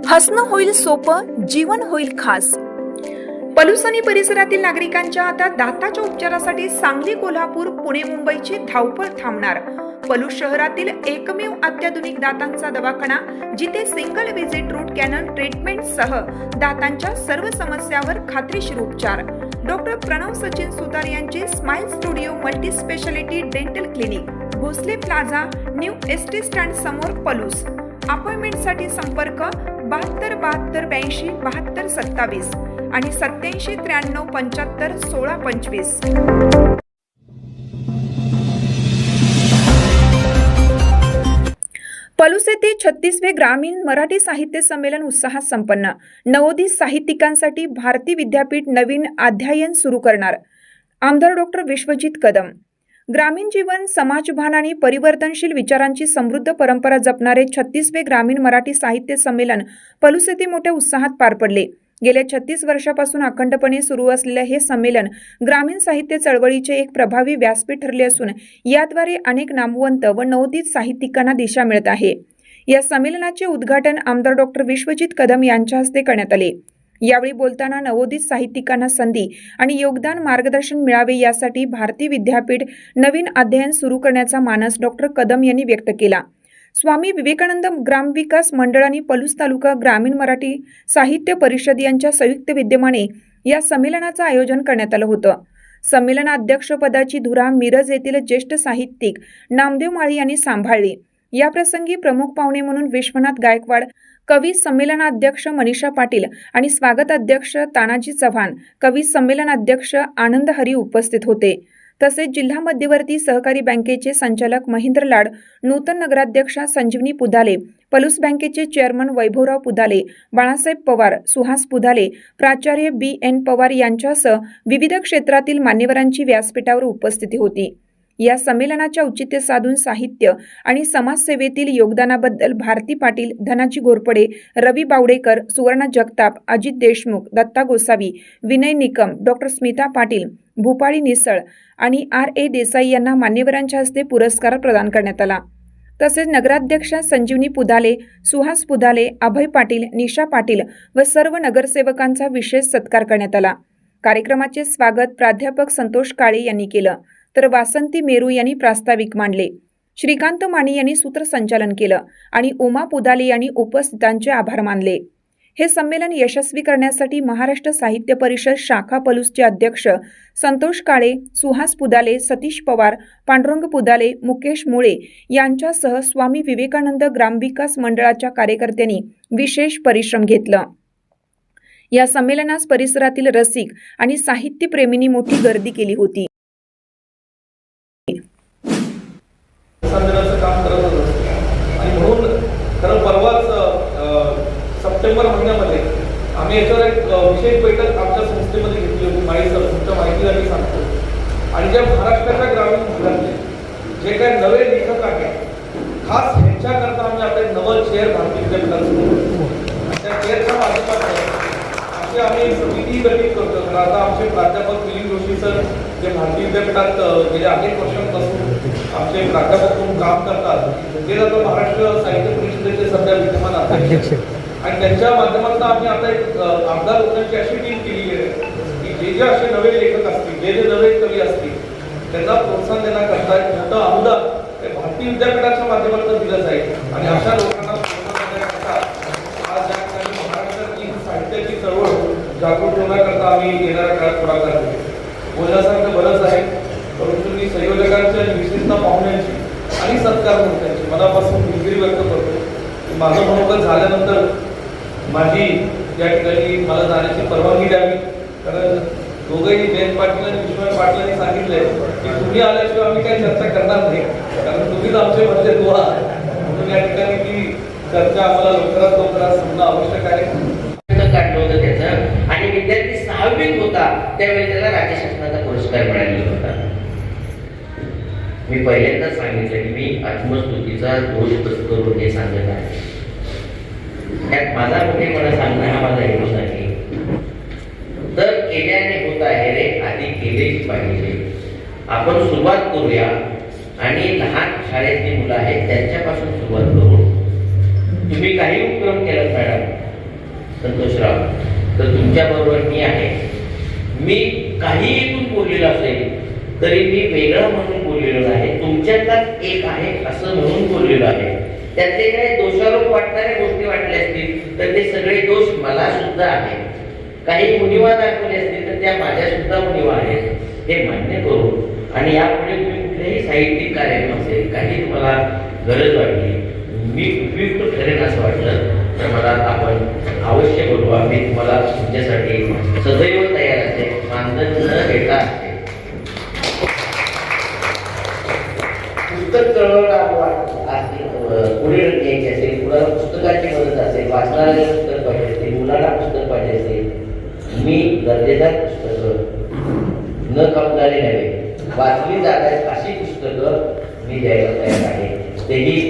हसणं होईल सोपं, जीवन होईल खास। पलूस आणि परिसरातील नागरिकांच्या आता दाताच्या उपचारासाठी सांगली, कोल्हापूर, पुणे, मुंबईची धावपळ थांबणार। पलूस शहरातील एकमेव अत्याधुनिक दातांचा दवाखाना, जिथे single visit root canal treatment सह दातांच्या सर्व समस्यावर खात्रीशीर उपचार। डॉक्टर प्रणव सचिन सुतार यांचे smile studio multi speciality dental clinic, Bhosale plaza, new ST stand समोर, पलूस। अपॉइंटमेंटसाठी संपर्क 72 72 82 72 27 आणि 87 93 75 16 25। पलूस येथे 36वे ग्रामीण मराठी साहित्य संमेलन उत्साहात संपन्न। नवोदित साहित्यिकांसाठी भारती विद्यापीठ नवीन अध्ययन सुरू करणार। आमदार डॉक्टर विश्वजित कदम। ग्रामीण जीवन, समाजभान आणि परिवर्तनशील विचारांची समृद्ध परंपरा जपणारे 36वे ग्रामीण मराठी साहित्य संमेलन पलूस येथे मोठ्या उत्साहात पार पडले। गेल्या 36 वर्षापासून अखंडपणे सुरू असलेले हे संमेलन ग्रामीण साहित्य चळवळीचे एक प्रभावी व्यासपीठ ठरले असून याद्वारे अनेक नामवंत व नवोदित साहित्यिकांना दिशा मिळत आहे। या संमेलनाचे उद्घाटन आमदार डॉक्टर विश्वजित कदम यांच्या हस्ते करण्यात आले। यावेळी बोलताना नवोदित साहित्यिकांना संधी आणि योगदान मार्गदर्शन मिळावे यासाठी भारती विद्यापीठ नवीन अध्ययन सुरू करण्याचा मानस डॉक्टर कदम यांनी व्यक्त केला। स्वामी विवेकानंद ग्रामविकास मंडळ आणि पलूस तालुका ग्रामीण मराठी साहित्य परिषद यांच्या संयुक्त विद्यमाने या संमेलनाचं आयोजन करण्यात आलं होतं। संमेलनाध्यक्षपदाची धुरा मिरज येथील ज्येष्ठ साहित्यिक नामदेव माळी यांनी सांभाळली। या प्रसंगी प्रमुख पाहुणे म्हणून विश्वनाथ गायकवाड, कवी संमेलनाध्यक्ष मनीषा पाटील आणि स्वागत अध्यक्ष तानाजी चव्हाण, कवी संमेलनाध्यक्ष आनंद हरी उपस्थित होते। तसेच जिल्हा मध्यवर्ती सहकारी बँकेचे संचालक महेंद्र लाड, नूतन नगराध्यक्षा संजीवनी पुदाले, पलूस बँकेचे चेअरमन वैभवराव पुदाले, बाळासाहेब पवार, सुहास पुदाले, प्राचार्य BN पवार यांच्यासह विविध क्षेत्रातील मान्यवरांची व्यासपीठावर उपस्थिती होती। या संमेलनाचे औचित्य साधून साहित्य आणि समाजसेवेतील योगदानाबद्दल भारती पाटील, धनाजी घोरपडे, रवी बावडेकर, सुवर्णा जगताप, अजित देशमुख, दत्ता गोसावी, विनय निकम, डॉक्टर स्मिता पाटील, भूपाळी निसळ आणि RA देसाई यांना मान्यवरांच्या हस्ते पुरस्कार प्रदान करण्यात आला। तसेच नगराध्यक्षा संजीवनी पुदाले, सुहास पुदाले, अभय पाटील, निशा पाटील व सर्व नगरसेवकांचा विशेष सत्कार करण्यात आला। कार्यक्रमाचे स्वागत प्राध्यापक संतोष काळे यांनी केलं, तर वासंती मेरू यांनी प्रास्ताविक मांडले। श्रीकांत माने यांनी सूत्रसंचालन केलं आणि उमा पुदाले यांनी उपस्थितांचे आभार मानले। हे संमेलन यशस्वी करण्यासाठी महाराष्ट्र साहित्य परिषद शाखा पलूसचे अध्यक्ष संतोष काळे, सुहास पुदाले, सतीश पवार, पांडुरंग पुदाले, मुकेश मुळे यांच्यासह स्वामी विवेकानंद ग्रामविकास मंडळाच्या कार्यकर्त्यांनी विशेष परिश्रम घेतला। या संमेलनास परिसरातील रसिक आणि साहित्यप्रेमींनी मोठी गर्दी केली होती। काम करत होतो आणि म्हणून खरं परवाच सप्टेंबर महिन्यामध्ये आम्ही याच्यावर एक विशेष बैठक आमच्या संस्थेमध्ये घेतली होती। तुमच्या माहितीला मी सांगतो, आणि ज्या महाराष्ट्राच्या ग्रामीण भागातले जे काही नवे लेखक आहेत, खास ह्यांच्याकरता आम्ही आता एक नवं चेअर भारती विद्यापीठात सुरू करतो। त्या चेअरच्या माध्यमातून अशी आम्ही समिती गठीत करतो। कारण आता आमचे प्राध्यापक मिलिंद जोशी सर जे भारती विद्यापीठात गेल्या अनेक वर्षांपासून आमचे प्राध्यापक म्हणून काम करतात, ते आता महाराष्ट्र साहित्य परिषदेचे सध्या विद्यमान अध्यक्ष, आणि त्यांच्या माध्यमातून आम्ही आता एक आमदार लोकांची अशी टीम केली आहे की जे असे नवे लेखक असतील, जे नवे कवी असतील, त्यांना प्रोत्साहन देण्याकरता एक मोठं अनुदान भारती विद्यापीठाच्या माध्यमातून दिलं जाईल। आणि अशा लोकांना प्रोत्साहन देण्याकरता आज या ठिकाणी महाराष्ट्रातील साहित्याची चळवळ जागृत ठेवण्याकरता आम्ही येणाऱ्या काळात पुढाकार घेऊ। बोलण्यासारखं बरंच आहे, परंतु मी संयोजकांची आणि विशेषतः पाहुण्यांची आणि सत्कार त्यांची मनापासून दिलगिरी व्यक्त करतो। माझं मनोगत झाल्यानंतर माझी या ठिकाणी मला जाण्याची परवानगी द्यावी, कारण दोघंही जयंत पाटील आणि विश्वनाथ पाटलांनी सांगितलंय की तुम्ही आल्याशिवाय आम्ही काही चर्चा करणार नाही, कारण तुम्हीच आमचे म्हणजे दुआ, म्हणून या ठिकाणी ती चर्चा आम्हाला लवकरात लवकरात समजणं आवश्यक आहे। काढलं होतं त्याचं, आणि विद्यार्थी 6वीत होता त्यावेळी त्याला राज्य शासनाचा पुरस्कार मिळालेला होता। मी पहिल्यांदा सांगितलं की मी आत्मस्तुतीचा दोष पत्करून हे सांगत आहे। त्यात माझा मोठेपणा सांगणं हा माझा हेतू आहे। तर केल्याने होत आहे रे, आधी केलेच पाहिजे। आपण सुरुवात करूया आणि लहान शाळेतली मुलं आहेत त्यांच्यापासून सुरुवात करू। तुम्ही काही उपक्रम केलात मॅडम, संतोषराव, तर तुमच्याबरोबर मी आहे. मी काही इथून बोललेलो असेल तरी मी वेगळा म्हणून बोललेलो नाही, तुमच्यातलाच एक आहे असं म्हणून बोललेलो आहे. त्यातले काही दोषारोप वाटणाऱ्या गोष्टी वाटल्या असतील तर ते सगळे दोष मला सुद्धा आहेत. काही उणिवा दाखवले असतील तर त्या माझ्या सुद्धा उणिवा आहेत, हे मान्य करू. आणि यापुढे तुम्ही कुठल्याही साहित्यिक कार्यक्रम असेल, काही तुम्हाला गरज वाटली, मी उपयुक्त ठरेन असं वाटलं तर मला आपण अवश्य बोलवा. मी तुम्हाला तुमच्यासाठी सदैव तयार असेल, मानधन न घेता असेल. पुस्तक चळवळ पुढे न्यायची असेल, कुणाला पुस्तकाची मदत असेल, वाचनाला पुस्तक पाहिजे असेल, मुलाला पुस्तक पाहिजे असेल, मी दर्जेदार पुस्तकं न कमवणारी नव्हे, वाचली जातात अशी पुस्तकं मी द्यायला तयार आहे. तेही